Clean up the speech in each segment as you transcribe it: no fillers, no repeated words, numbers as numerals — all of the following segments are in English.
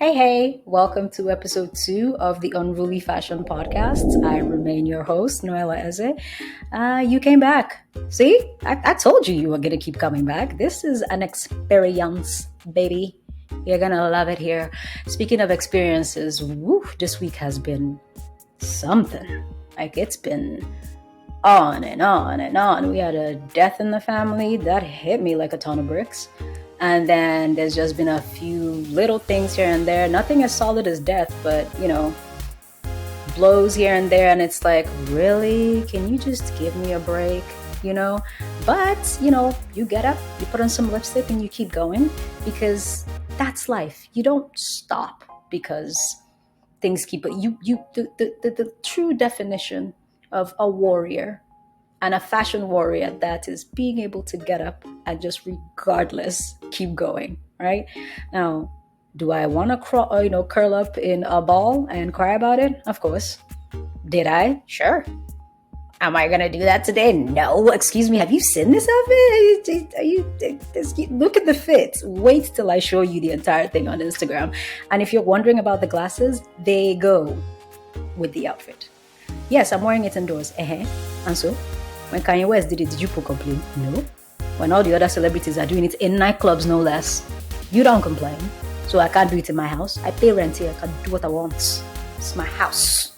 Hey, welcome to episode 2 of the Unruly Fashion Podcast. I remain your host, Noella Eze. You came back. See, I told you you were going to keep coming back. This is an experience, baby. You're going to love it here. Speaking of experiences, this week has been something. Like, it's been on and on and on. We had a death in the family that hit me like a ton of bricks. And then there's just been a few little things here and there. Nothing as solid as death, but blows here and there. And it's like, really? Can you just give me a break? But, you get up, you put on some lipstick and you keep going because that's life. You don't stop because things keep, the true definition of a warrior and a fashion warrior that is being able to get up and just regardless keep going, right? Now, do I want to curl up in a ball and cry about it? Of course. Did I? Sure. Am I gonna do that today? No. Excuse me. Have you seen this outfit? Look at the fit. Wait till I show you the entire thing on Instagram. And if you're wondering about the glasses, they go with the outfit. Yes, I'm wearing it indoors. And so, when Kanye West did it, did you complain? No. When all the other celebrities are doing it in nightclubs, no less, you don't complain. So I can't do it in my house. I pay rent here. I can do what I want. It's my house.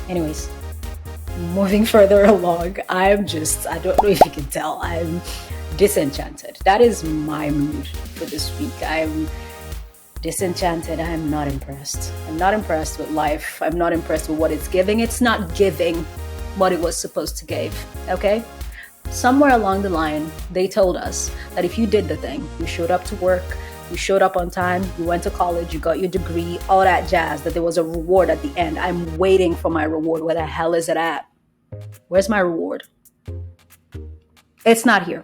Anyways, moving further along, I don't know if you can tell, I'm disenchanted. That is my mood for this week. I'm disenchanted. I'm not impressed. I'm not impressed with life. I'm not impressed with what it's giving. It's not giving what it was supposed to give, okay? Somewhere along the line, they told us that if you did the thing, you showed up to work, you showed up on time, you went to college, you got your degree, all that jazz, that there was a reward at the end. I'm waiting for my reward. Where the hell is it at? Where's my reward? It's not here.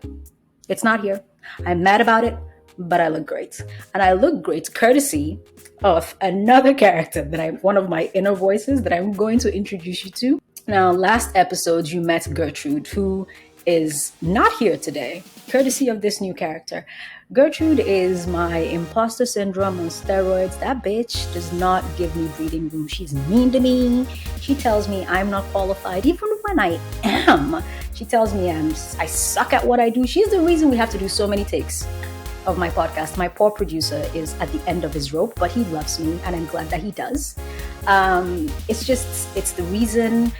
It's not here. I'm mad about it, but I look great. And I look great courtesy of another character one of my inner voices that I'm going to introduce you to. Now, last episode, you met Gertrude, who is not here today, courtesy of this new character. Gertrude is my imposter syndrome on steroids. That bitch does not give me breathing room. She's mean to me. She tells me I'm not qualified, even when I am. She tells me I suck at what I do. She's the reason we have to do so many takes of my podcast. My poor producer is at the end of his rope, but he loves me, and I'm glad that he does. It's the reason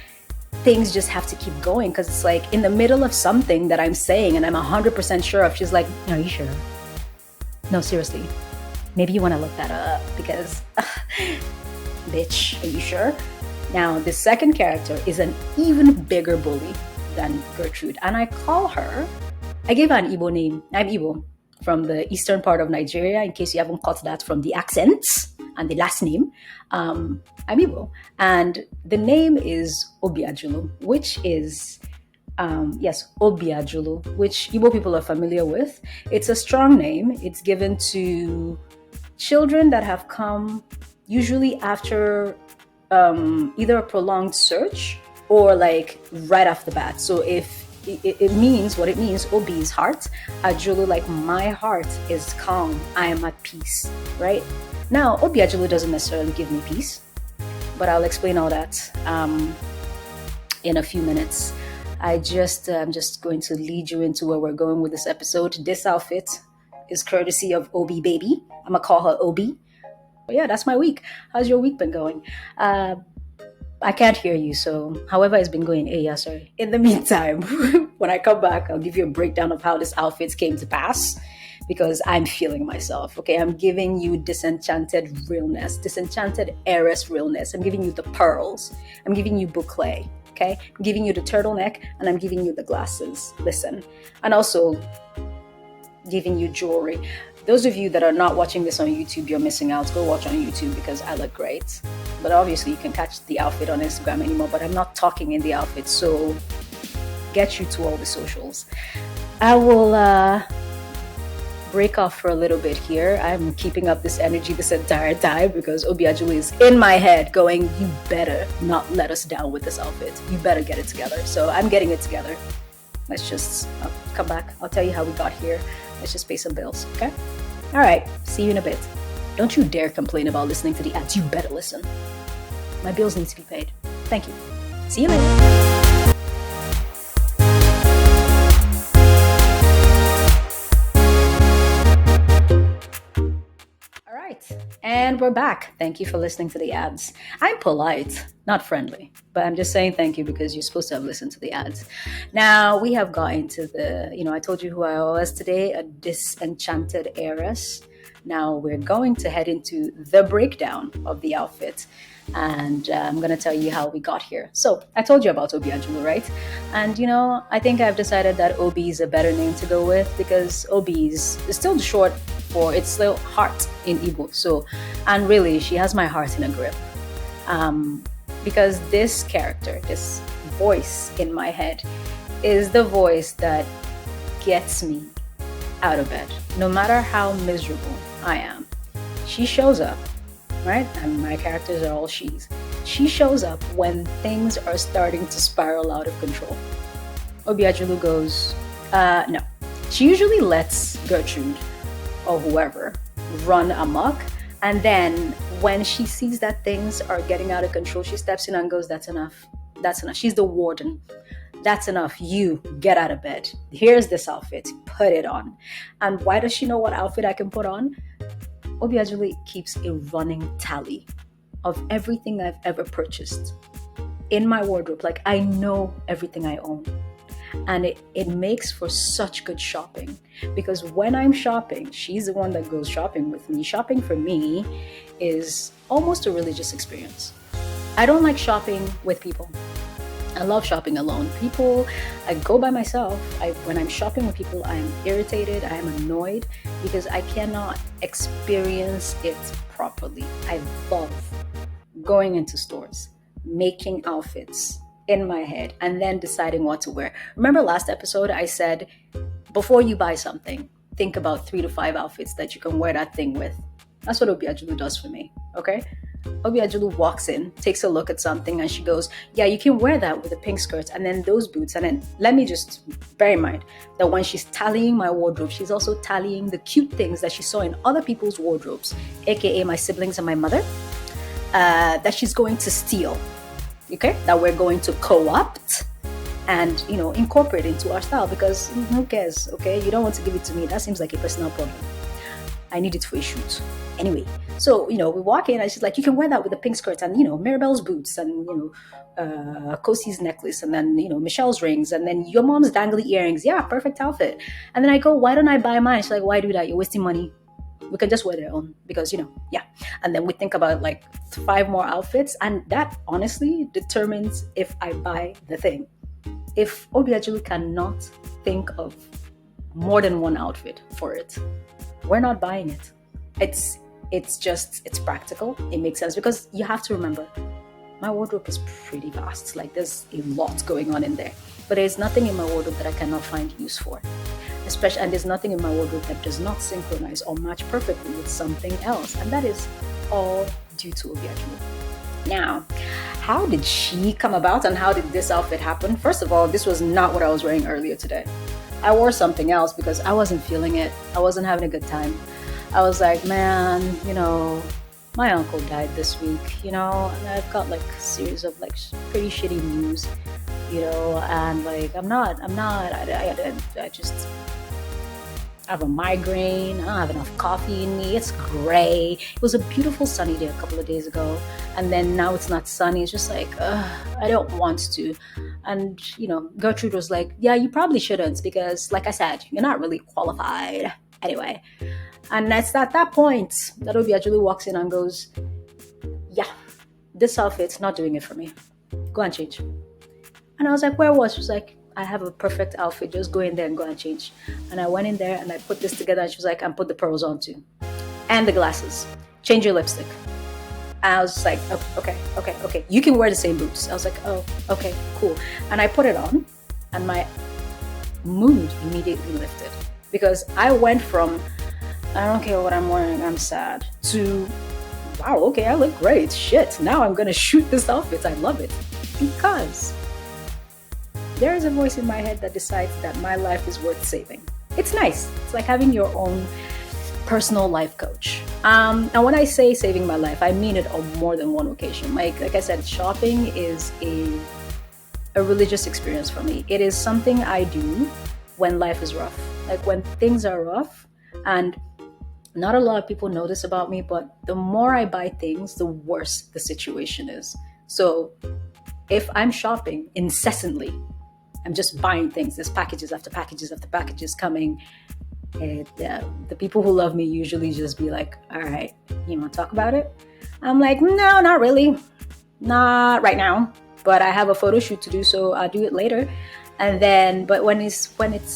things just have to keep going, because it's like in the middle of something that I'm saying and I'm 100% sure of, she's like, are you sure? No, seriously. Maybe you want to look that up because, bitch, are you sure? Now, the second character is an even bigger bully than Gertrude, and I gave her an Igbo name. I'm Igbo from the eastern part of Nigeria, in case you haven't caught that from the accents and the last name. I'm Igbo. And the name is Obiajulu, which is, Obiajulu, which Igbo people are familiar with. It's a strong name. It's given to children that have come usually after either a prolonged search or like right off the bat. So if it means what it means, Obi is heart, Ajulu, like my heart is calm, I am at peace, right? Now, Obi Ajulu doesn't necessarily give me peace, but I'll explain all that in a few minutes. I'm just going to lead you into where we're going with this episode. This outfit is courtesy of Obi Baby. I'm gonna call her Obi. But yeah, that's my week. How's your week been going? I can't hear you, so however it's been going, sorry. In the meantime, when I come back, I'll give you a breakdown of how this outfit came to pass, because I'm feeling myself, okay? I'm giving you disenchanted realness, disenchanted heiress realness. I'm giving you the pearls. I'm giving you boucle, okay? I'm giving you the turtleneck, and I'm giving you the glasses. Listen. And also giving you jewelry. Those of you that are not watching this on YouTube, you're missing out. Go watch on YouTube because I look great. But obviously you can catch the outfit on Instagram anymore, but I'm not talking in the outfit, so get you to all the socials. I will break off for a little bit here. I'm keeping up this energy this entire time because Obiajulu is in my head going, you better not let us down with this outfit. You better get it together. So I'm getting it together. I'll come back. I'll tell you how we got here. Let's just pay some bills, okay? All right, see you in a bit. Don't you dare complain about listening to the ads. You better listen. My bills need to be paid. Thank you. See you later. All right, and we're back. Thank you for listening to the ads. I'm polite, not friendly, but I'm just saying thank you because you're supposed to have listened to the ads. Now, we have gotten to I told you who I was today, a disenchanted heiress. Now, we're going to head into the breakdown of the outfit, and I'm going to tell you how we got here. So, I told you about Obiajulu, right? And, I think I've decided that Obi is a better name to go with because Obi is still short for it's still heart in Igbo. So, and really, she has my heart in a grip. Because this character, this voice in my head, is the voice that gets me out of bed. No matter how miserable I am, she shows up, right? And my characters are all she's. She shows up when things are starting to spiral out of control. Obiajulu goes, no. She usually lets Gertrude or whoever run amok, and then when she sees that things are getting out of control, she steps in and goes, that's enough. She's the warden. That's enough. You get out of bed. Here's this outfit. Put it on. And why does she know what outfit I can put on? Obiajulu keeps a running tally of everything I've ever purchased in my wardrobe. Like, I know everything I own. And it makes for such good shopping because when I'm shopping, she's the one that goes shopping with me. Shopping for me is almost a religious experience. I don't like shopping with people. I love shopping alone. I go by myself. When I'm shopping with people, I am irritated. I am annoyed because I cannot experience it properly. I love going into stores, making outfits in my head, and then deciding what to wear. Remember last episode, I said, before you buy something, think about 3 to 5 outfits that you can wear that thing with. That's what Obiajulu does for me, okay? Obiajulu walks in, takes a look at something, and she goes, yeah, you can wear that with a pink skirt and then those boots. And then let me just bear in mind that when she's tallying my wardrobe, she's also tallying the cute things that she saw in other people's wardrobes, aka my siblings and my mother, that she's going to steal. Okay, that we're going to co-opt and incorporate into our style because who cares? Okay, you don't want to give it to me. That seems like a personal problem. I need it for a shoot. Anyway, so we walk in and she's like, you can wear that with a pink skirt and Mirabelle's boots and Kosi's necklace and then Michelle's rings and then your mom's dangly earrings. Yeah, perfect outfit. And then I go, why don't I buy mine? She's like, why do that? You're wasting money. We can just wear their own because yeah. And then we think about like 5 more outfits, and that honestly determines if I buy the thing. If Obiajulu cannot think of more than one outfit for it, we're not buying it. It's practical. It makes sense because you have to remember, my wardrobe is pretty vast. Like there's a lot going on in there, but there's nothing in my wardrobe that I cannot find use for. And there's nothing in my wardrobe that does not synchronize or match perfectly with something else. And that is all due to Obiajulu. Now, how did she come about and how did this outfit happen? First of all, this was not what I was wearing earlier today. I wore something else because I wasn't feeling it. I wasn't having a good time. I was like, man, my uncle died this week, and I've got like a series of like pretty shitty news, and like I have a migraine. I don't have enough coffee in me. It's gray. It was a beautiful sunny day a couple of days ago. And then now it's not sunny. It's just like, I don't want to. And, Gertrude was like, yeah, you probably shouldn't because, like I said, you're not really qualified. Anyway. And it's at that point that Obiajulu walks in and goes, yeah, this outfit's not doing it for me. Go and change. And I was like, where was? She was like, I have a perfect outfit. Just go in there and go and change. And I went in there and I put this together. And she was like, and put the pearls on too. And the glasses. Change your lipstick. And I was like, oh, okay. You can wear the same boots. I was like, oh, okay, cool. And I put it on and my mood immediately lifted. Because I went from, I don't care what I'm wearing, I'm sad, to, wow, okay, I look great. Shit, now I'm going to shoot this outfit. I love it. Because there is a voice in my head that decides that my life is worth saving. It's nice. It's like having your own personal life coach. And when I say saving my life, I mean it on more than one occasion. Like I said, shopping is a religious experience for me. It is something I do when life is rough, like when things are rough. And not a lot of people know this about me, but the more I buy things, the worse the situation is. So if I'm shopping incessantly, I'm just buying things. There's packages after packages after packages coming. And the people who love me usually just be like, all right, you want to talk about it? I'm like, no, not really. Not right now. But I have a photo shoot to do, so I'll do it later. And then, but when it's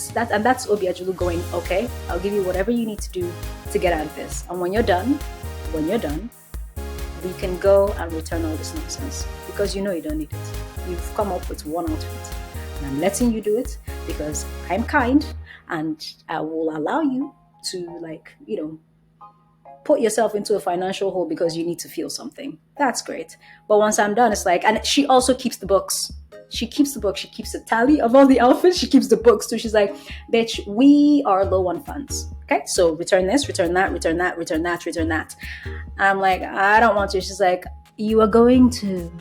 that, and that's Obiajulu going, okay, I'll give you whatever you need to do to get out of this. And when you're done, we can go and return all this nonsense because you know you don't need it. You've come up with one outfit. And I'm letting you do it because I'm kind and I will allow you to, like, put yourself into a financial hole because you need to feel something. That's great. But once I'm done, it's like, and she also keeps the books. She keeps the book. She keeps a tally of all the outfits. She keeps the books too. She's like, bitch, we are low on funds. Okay, so return this, return that, return that, return that, return that. And I'm like, I don't want to. She's like, you are going to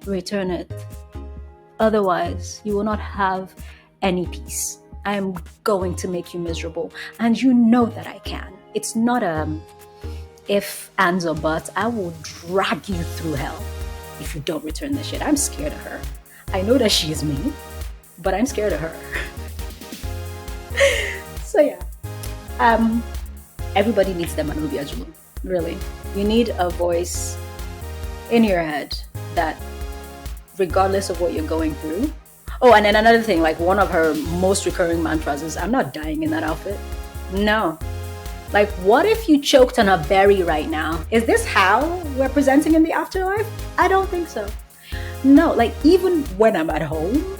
return it. Otherwise, you will not have any peace. I am going to make you miserable. And you know that I can. It's not a if, ands, or buts. I will drag you through hell if you don't return this shit. I'm scared of her. I know that she is me, but I'm scared of her. So yeah. Everybody needs them an Obiajulu. Really. You need a voice in your head that, regardless of what you're going through. Oh, and then another thing, like one of her most recurring mantras is, I'm not dying in that outfit. No. Like, what if you choked on a berry right now? Is this how we're presenting in the afterlife? I don't think so. No, like even when I'm at home,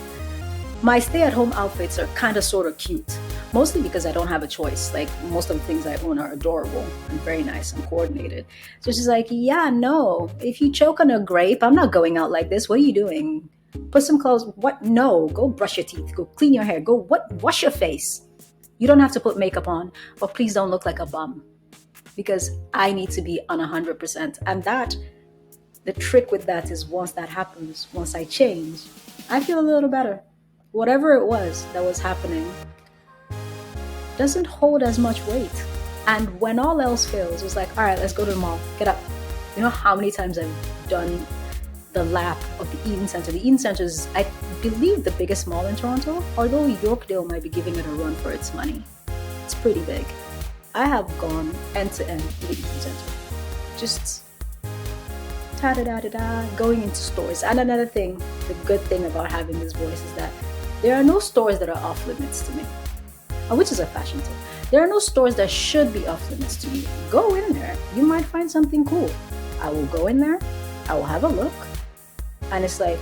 my stay-at-home outfits are kind of sort of cute. Mostly because I don't have a choice. Like most of the things I own are adorable and very nice and coordinated. So she's like, yeah, no, if you choke on a grape, I'm not going out like this. What are you doing? Put some clothes. What? No, go brush your teeth. Go clean your hair. Go wash your face. You don't have to put makeup on, but please don't look like a bum because I need to be on 100%. And the trick with that is once that happens, once I change, I feel a little better. Whatever it was that was happening doesn't hold as much weight. And when all else fails, it's like, all right, let's go to the mall. Get up. You know how many times I've done the lap of the Eden Center? The Eden Center is, I believe, the biggest mall in Toronto, although Yorkdale might be giving it a run for its money. It's pretty big. I have gone end to end to the Eden Center. Just going into stores. And another thing, the good thing about having this voice is that there are no stores that are off limits to me. Which is a fashion tip. There are no stores that should be off limits to you. Go in there. You might find something cool. I will go in there. I will have a look. And it's like,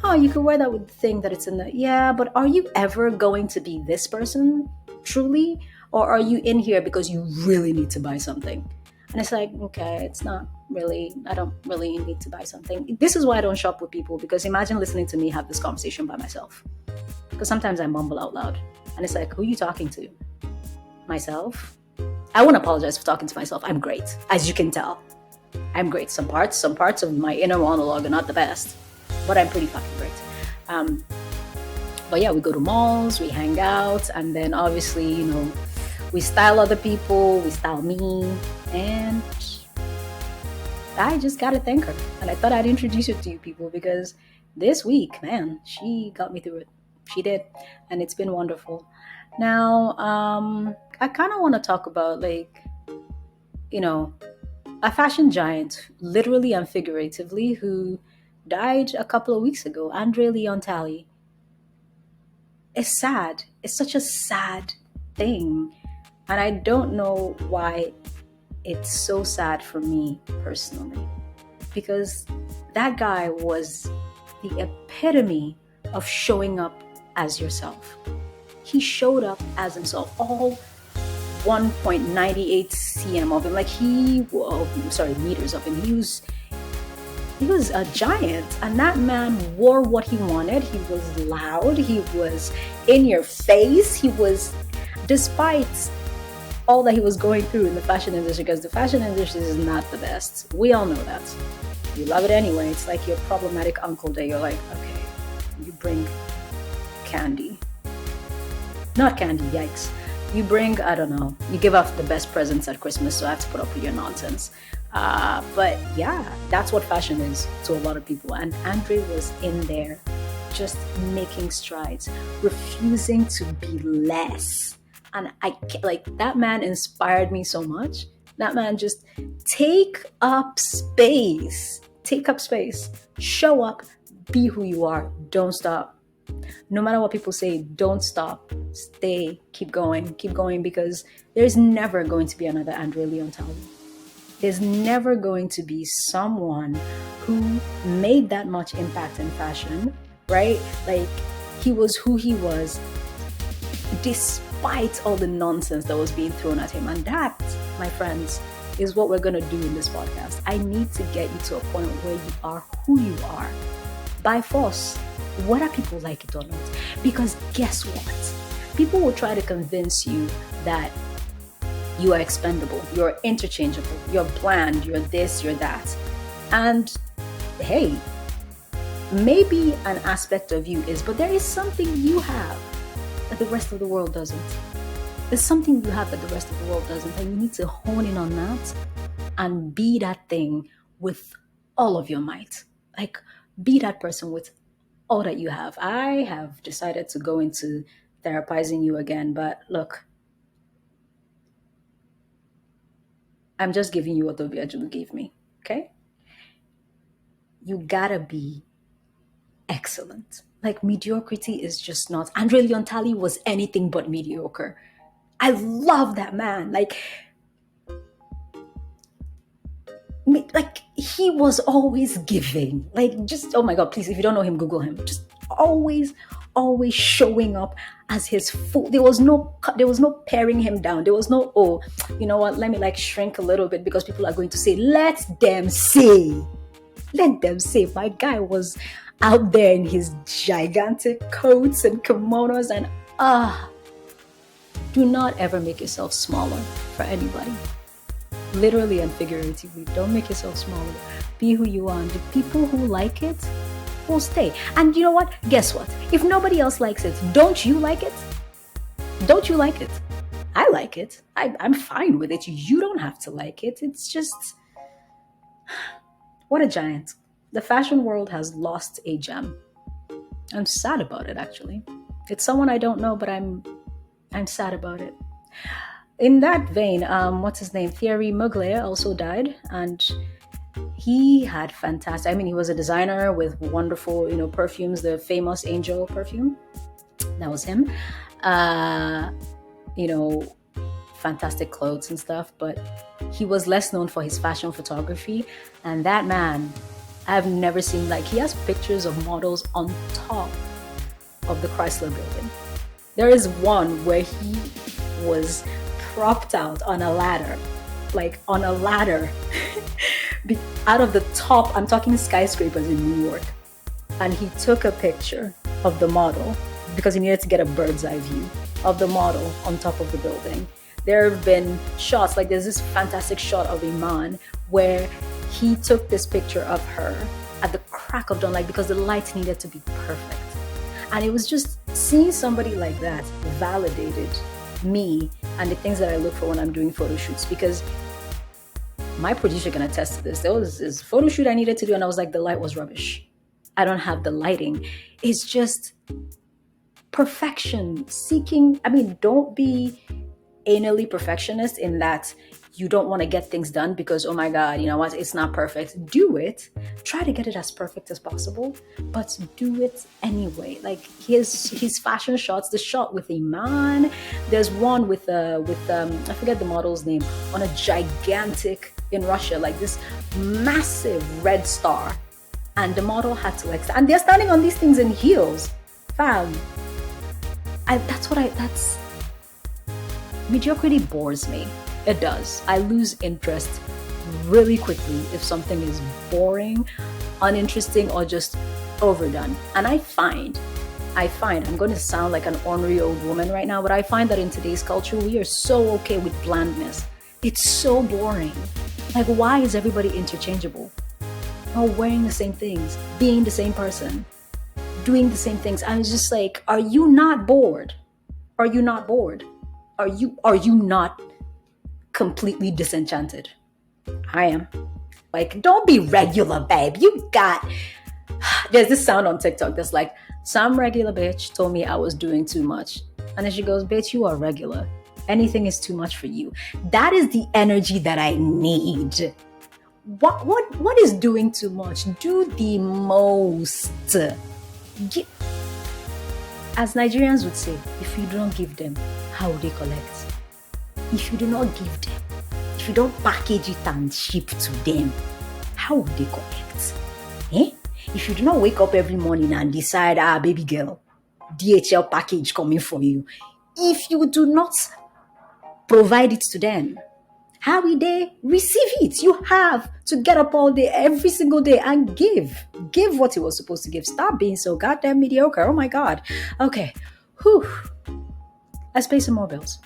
oh, you could wear that with the thing that it's in the... Yeah, but are you ever going to be this person, truly? Or are you in here because you really need to buy something? And it's like, okay, it's not really... I don't really need to buy something. This is why I don't shop with people, because imagine listening to me have this conversation by myself. Because sometimes I mumble out loud. And it's like, who are you talking to? Myself? I won't apologize for talking to myself. I'm great. As you can tell. I'm great. Some parts of my inner monologue are not the best. But I'm pretty fucking great. But yeah, we go to malls, we hang out. And then obviously, we style other people. We style me. And I just got to thank her. And I thought I'd introduce her to you people because this week, man, she got me through it. She did, and it's been wonderful. Now, I kind of want to talk about, a fashion giant, literally and figuratively, who died a couple of weeks ago, Andre Leon Talley. It's sad. It's such a sad thing, and I don't know why it's so sad for me personally, because that guy was the epitome of showing up as yourself. He showed up as himself, all 1.98 cm of him, meters of him. He was a giant, and that man wore what he wanted. He was loud, he was in your face, he was, despite all that he was going through in the fashion industry, because the fashion industry is not the best. We all know that. You love it anyway. It's like your problematic uncle that you're like, okay, you bring candy. Not candy, yikes. You bring, I don't know, you give off the best presents at Christmas, so I have to put up with your nonsense. But yeah, that's what fashion is to a lot of people. And Andre was in there just making strides, refusing to be less. And like that man inspired me so much. That man just take up space. Take up space. Show up. Be who you are. Don't stop. No matter what people say, don't stop. Stay. Keep going, because there's never going to be another Andre Leontali. There's never going to be someone who made that much impact in fashion, right? Like, he was who he was despite all the nonsense that was being thrown at him. And that, my friends, is what we're going to do in this podcast. I need to get you to a point where you are who you are by force, whether people like it or not. Because guess what? People will try to convince you that you are expendable, you're interchangeable, you're bland, you're this, you're that. And hey, maybe an aspect of you is, but there is something you have that the rest of the world doesn't. There's something you have that the rest of the world doesn't, and you need to hone in on that and be that thing with all of your might. Like, be that person with all that you have. I have decided to go into therapizing you again, but look, I'm just giving you what Obiajulu gave me, okay? You gotta be excellent. Like, mediocrity is just not. Andre Leontali was anything but mediocre. I love that man. Like he was always giving. Like, just, oh my God, please, if you don't know him, Google him. Just always showing up as his full. There was no paring him down. There was no, oh, you know what, let me like shrink a little bit because people are going to say, let them say. My guy was out there in his gigantic coats and kimonos, and do not ever make yourself smaller for anybody. Literally and figuratively, don't make yourself smaller. Be who you are. And the people who like it will stay. And you know what? Guess what? If nobody else likes it, don't you like it? Don't you like it? I like it. I'm fine with it. You don't have to like it. It's just, what a giant. The fashion world has lost a gem. I'm sad about it, actually. It's someone I don't know, but I'm sad about it. In that vein, what's his name? Thierry Mugler also died, and he had fantastic. I mean, he was a designer with wonderful, perfumes. The famous Angel perfume, that was him. Fantastic clothes and stuff. But he was less known for his fashion photography. And that man, I've never seen, like, he has pictures of models on top of the Chrysler building. There is one where he was propped out on a ladder, out of the top. I'm talking skyscrapers in New York. And he took a picture of the model because he needed to get a bird's eye view of the model on top of the building. There have been shots, like there's this fantastic shot of Iman where he took this picture of her at the crack of dawn, like, because the light needed to be perfect. And it was just seeing somebody like that validated me and the things that I look for when I'm doing photo shoots, because my producer can attest to this. There was this photo shoot I needed to do, and I was like, the light was rubbish. I don't have the lighting. It's just perfection seeking. I mean, don't be anally perfectionist in that you don't want to get things done because, oh my God, you know what, it's not perfect. Do it. Try to get it as perfect as possible, but do it anyway. Like his fashion shots, the shot with Iman, there's one with I forget the model's name, on a gigantic, in Russia, like this massive red star, and the model had to and they're standing on these things in heels, fam. That's mediocrity bores me. It does. I lose interest really quickly if something is boring, uninteresting, or just overdone. And I find I find, I'm going to sound like an ornery old woman right now, but I find that in today's culture, we are so okay with blandness. It's so boring. Like, why is everybody interchangeable? All wearing the same things, being the same person, doing the same things. I was just like, are you not bored? Are you not bored? Are you not completely disenchanted? I am. Like, don't be regular, babe. You got. There's this sound on TikTok that's like, some regular bitch told me I was doing too much. And then she goes, bitch, you are regular. Anything is too much for you. That is the energy that I need. What is doing too much? Do the most. As Nigerians would say, if you don't give them, how will they collect? If you do not give them, if you don't package it and ship to them, how will they collect? Eh? If you do not wake up every morning and decide, baby girl, DHL package coming for you, if you do not provide it to them, how will they receive it? You have to get up all day, every single day, and give. Give what you were supposed to give. Stop being so goddamn mediocre. Oh my God. Okay. Whew. Let's pay some more bills.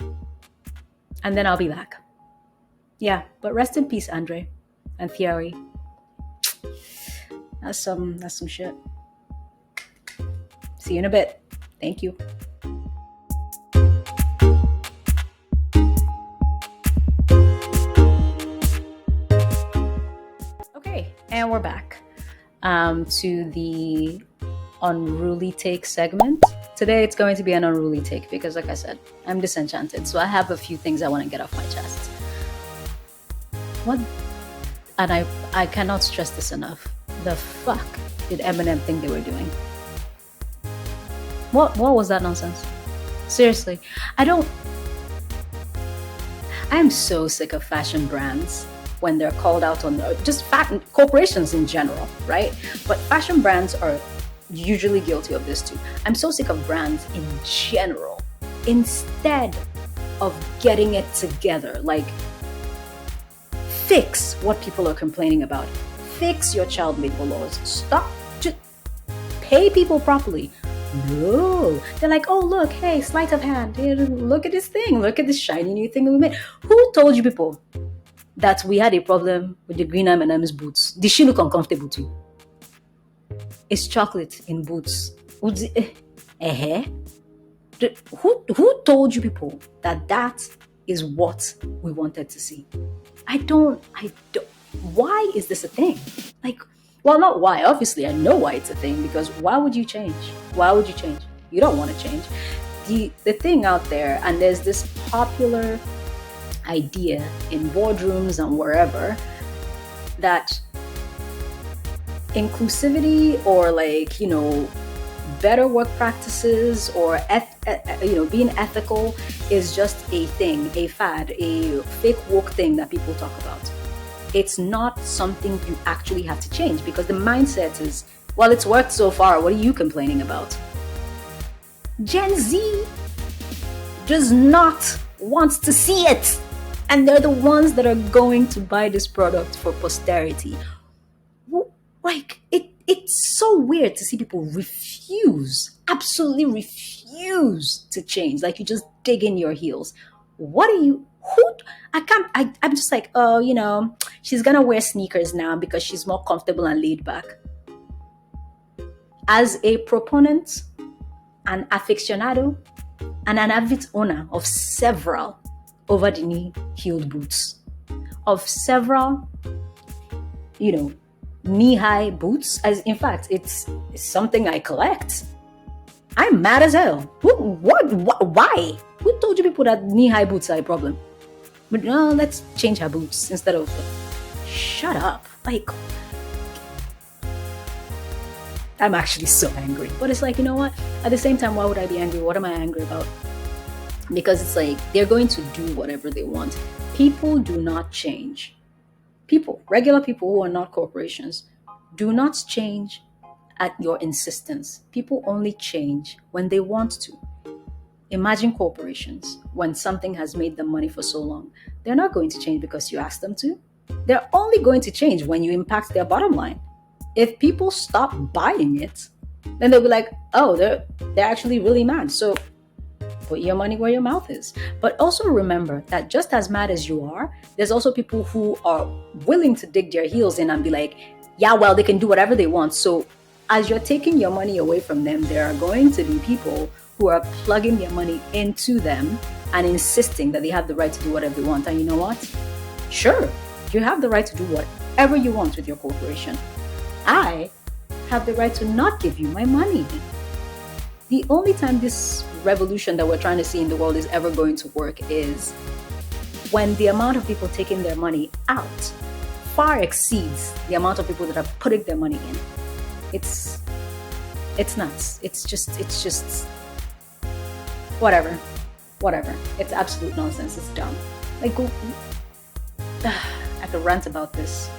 And then I'll be back. Yeah, but rest in peace, Andre and Thierry. That's some shit. See you in a bit. Thank you. Okay, and we're back to the unruly take segment. Today it's going to be an unruly take because, like I said, I'm disenchanted. So I have a few things I want to get off my chest. And I cannot stress this enough. The fuck did Eminem think they were doing? What was that nonsense? Seriously, I am so sick of fashion brands when they're called out on just corporations in general, right? But fashion brands are usually guilty of this too. I'm so sick of brands in general. Instead of getting it together, like, fix what people are complaining about. Fix your child labor laws. Stop. Just pay people properly. No. They're like, oh, look, hey, sleight of hand. Hey, look at this thing. Look at this shiny new thing that we made. Who told you people that we had a problem with the green M&M's boots? Did she look uncomfortable to you? It's chocolate in boots. Who told you people that is what we wanted to see? I don't. Why is this a thing? Like, well, not why. Obviously, I know why it's a thing, because why would you change? Why would you change? You don't want to change. The thing out there, and there's this popular idea in boardrooms and wherever that inclusivity or, like, better work practices or being ethical is just a thing, a fad, a fake woke thing that people talk about. It's not something you actually have to change, because the mindset is, well, it's worked so far, what are you complaining about? Gen Z does not want to see it, and they're the ones that are going to buy this product for posterity. Like, it's so weird to see people absolutely refuse to change. Like, you just dig in your heels. I'm just like, oh, she's gonna wear sneakers now because she's more comfortable and laid back. As a proponent, an aficionado, and an avid owner of several over-the-knee heeled boots, of several, knee-high boots, as in fact, it's something I collect. I'm mad as hell. Why? Who told you people that knee-high boots are a problem? But no, let's change her boots instead of... Shut up. Like, I'm actually so angry. But it's like, you know what? At the same time, why would I be angry? What am I angry about? Because it's like, they're going to do whatever they want. People do not change. Regular people who are not corporations, do not change at your insistence. People only change when they want to. Imagine corporations, when something has made them money for so long. They're not going to change because you ask them to. They're only going to change when you impact their bottom line. If people stop buying it, Then they'll be like, oh, they're actually really mad. So put your money where your mouth is. But also remember that just as mad as you are, there's also people who are willing to dig their heels in and be like, yeah, well, they can do whatever they want. So as you're taking your money away from them, there are going to be people who are plugging their money into them and insisting that they have the right to do whatever they want. And you know what? Sure, you have the right to do whatever you want with your corporation. I have the right to not give you my money. The only time this revolution that we're trying to see in the world is ever going to work is when the amount of people taking their money out far exceeds the amount of people that are putting their money in. It's nuts. It's just whatever. It's absolute nonsense. It's dumb. Like, I could rant about this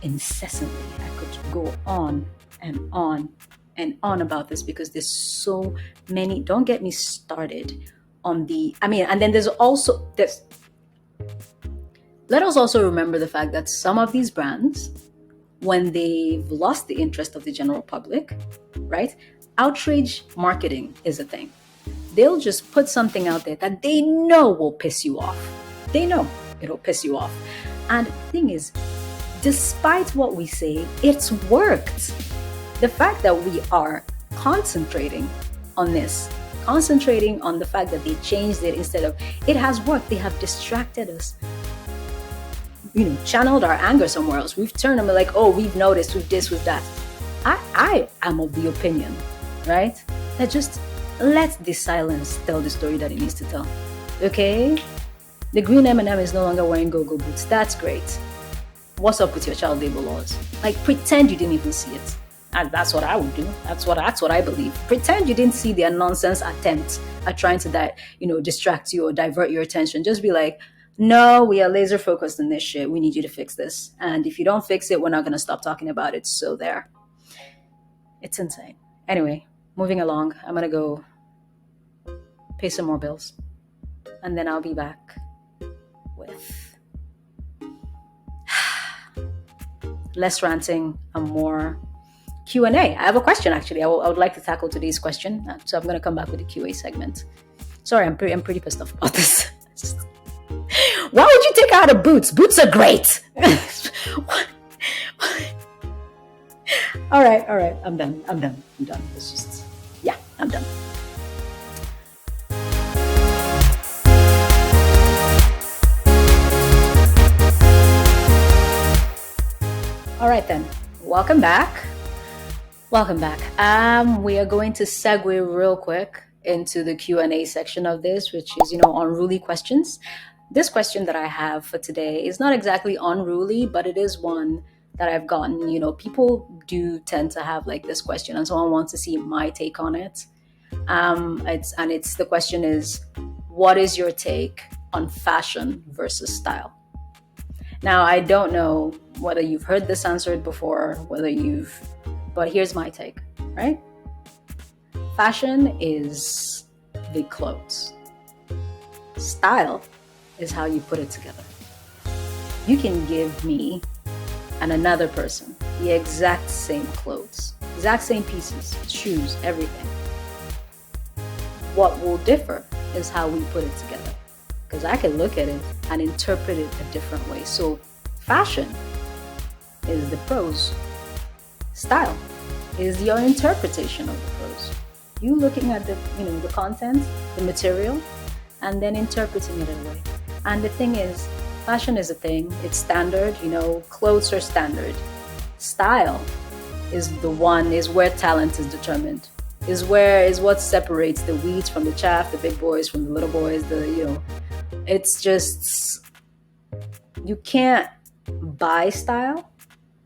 incessantly. I could go on and on and on about this because there's so many. Don't get me started on and then there's also this. Let us also remember the fact that some of these brands, when they've lost the interest of the general public, right? Outrage marketing is a thing. They'll just put something out there that they know will piss you off. They know it'll piss you off. And the thing is, despite what we say, it's worked. The fact that we are concentrating on this, concentrating on the fact that they changed it instead of, it has worked. They have distracted us, channeled our anger somewhere else. We've turned them like, oh, we've noticed, we've this, we've that. I am of the opinion, right, that just let the silence tell the story that it needs to tell. Okay? The green M&M is no longer wearing go-go boots. That's great. What's up with your child labor laws? Like, pretend you didn't even see it. And that's what I would do. That's what I believe. Pretend you didn't see their nonsense attempt at trying to distract you or divert your attention. Just be like, no, we are laser focused on this shit. We need you to fix this. And if you don't fix it, we're not going to stop talking about it. So there. It's insane. Anyway, moving along. I'm going to go pay some more bills. And then I'll be back with less ranting and more Q&A. I have a question, actually. I would like to tackle today's question. So I'm going to come back with the QA segment. Sorry, I'm pretty pissed off about this. Why would you take out the boots? Boots are great. All right. I'm done. It's just, I'm done. All right then. Welcome back. We are going to segue real quick into the Q&A section of this, which is, unruly questions. This question that I have for today is not exactly unruly, but it is one that I've gotten. People do tend to have like this question, and someone wants to see my take on it. The question is, what is your take on fashion versus style? Now, I don't know whether you've heard this answered before, but here's my take, right? Fashion is the clothes. Style is how you put it together. You can give me and another person the exact same clothes, exact same pieces, shoes, everything. What will differ is how we put it together. Because I can look at it and interpret it a different way. So fashion is the prose. Style is your interpretation of the prose. You looking at the content, the material, and then interpreting it in a way. And the thing is, fashion is a thing. It's standard. Clothes are standard. Style is where talent is determined. Is what separates the weeds from the chaff, the big boys from the little boys. It's just, you can't buy style.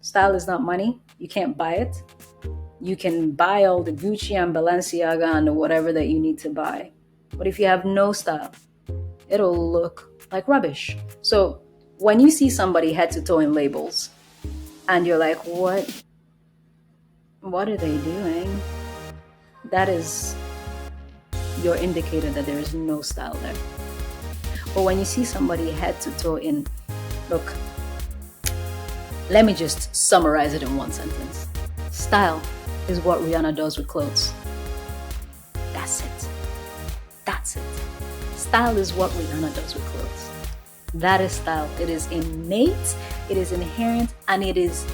Style is not money. You can't buy it. You can buy all the Gucci and Balenciaga and whatever that you need to buy. But if you have no style, it'll look like rubbish. So when you see somebody head to toe in labels and you're like, what are they doing? That is your indicator that there is no style there. But when you see somebody head to toe in, look, let me just summarize it in one sentence. Style is what Rihanna does with clothes. That's it. That's it. Style is what Rihanna does with clothes. That is style. It is innate, it is inherent, and it is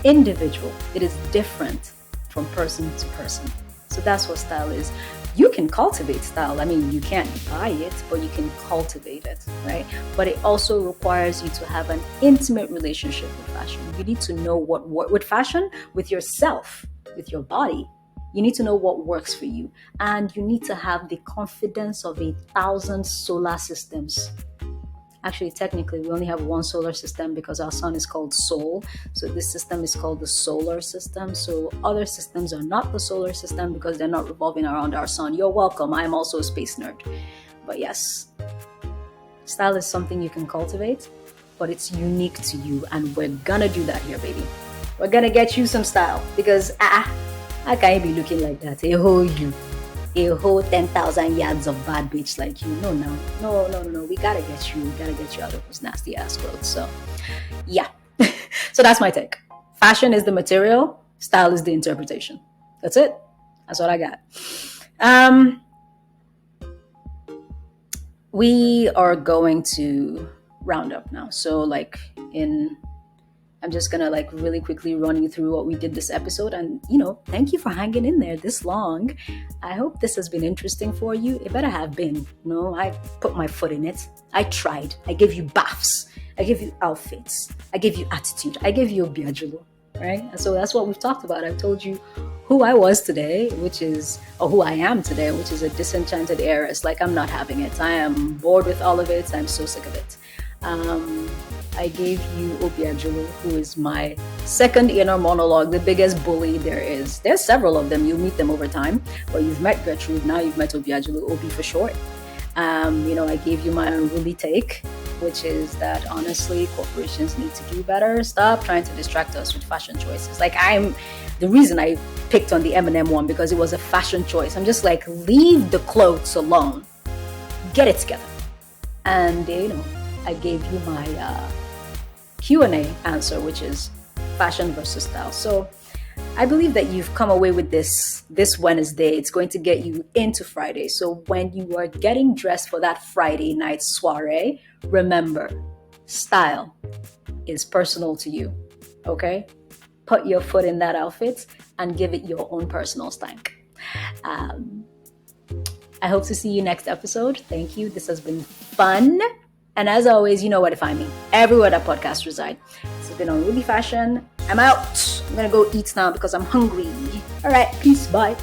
individual. It is different from person to person. So that's what style is. You can cultivate style. I mean, you can't buy it, but you can cultivate it, right? But it also requires you to have an intimate relationship with fashion. You need to know what with fashion, with yourself, with your body. You need to know what works for you, and you need to have the confidence of 1,000 solar systems. Actually, technically, we only have one solar system because our sun is called Sol. So this system is called the solar system. So other systems are not the solar system because they're not revolving around our sun. You're welcome. I'm also a space nerd. But yes, style is something you can cultivate, but it's unique to you. And we're gonna do that here, baby. We're gonna get you some style because I can't be looking like that. A whole 10,000 yards of bad bitch like you. No. We gotta get you. We gotta get you out of those nasty ass clothes. So, yeah. So that's my take. Fashion is the material. Style is the interpretation. That's it. That's what I got. We are going to round up now. So, I'm just gonna really quickly run you through what we did this episode, and thank you for hanging in there this long. I hope this has been interesting for you. It better have been. I put my foot in it. I tried. I gave you baths. I gave you outfits. I gave you attitude. I gave you a biajulo, right? And so that's what we've talked about. I've told you who I was today, or who I am today, which is a disenchanted heiress. I'm not having it. I am bored with all of it. I'm so sick of it. I gave you Obiajulu, who is my second inner monologue, the biggest bully there is. There's several of them. You'll meet them over time. But you've met Gertrude, now you've met Obiajulu, Obi for short. I gave you my unruly take, which is that honestly, corporations need to do better. Stop trying to distract us with fashion choices. The reason I picked on the M&M one because it was a fashion choice. I'm just leave the clothes alone. Get it together. And, I gave you my Q&A answer, which is fashion versus style. So I believe that you've come away with this Wednesday. It's going to get you into Friday. So when you are getting dressed for that Friday night soiree, remember, style is personal to you, okay? Put your foot in that outfit and give it your own personal stank. I hope to see you next episode. Thank you. This has been fun. And as always, you know where to find me. Everywhere that podcasts reside. This has been Unruly Fashion. I'm out. I'm going to go eat now because I'm hungry. All right. Peace. Bye.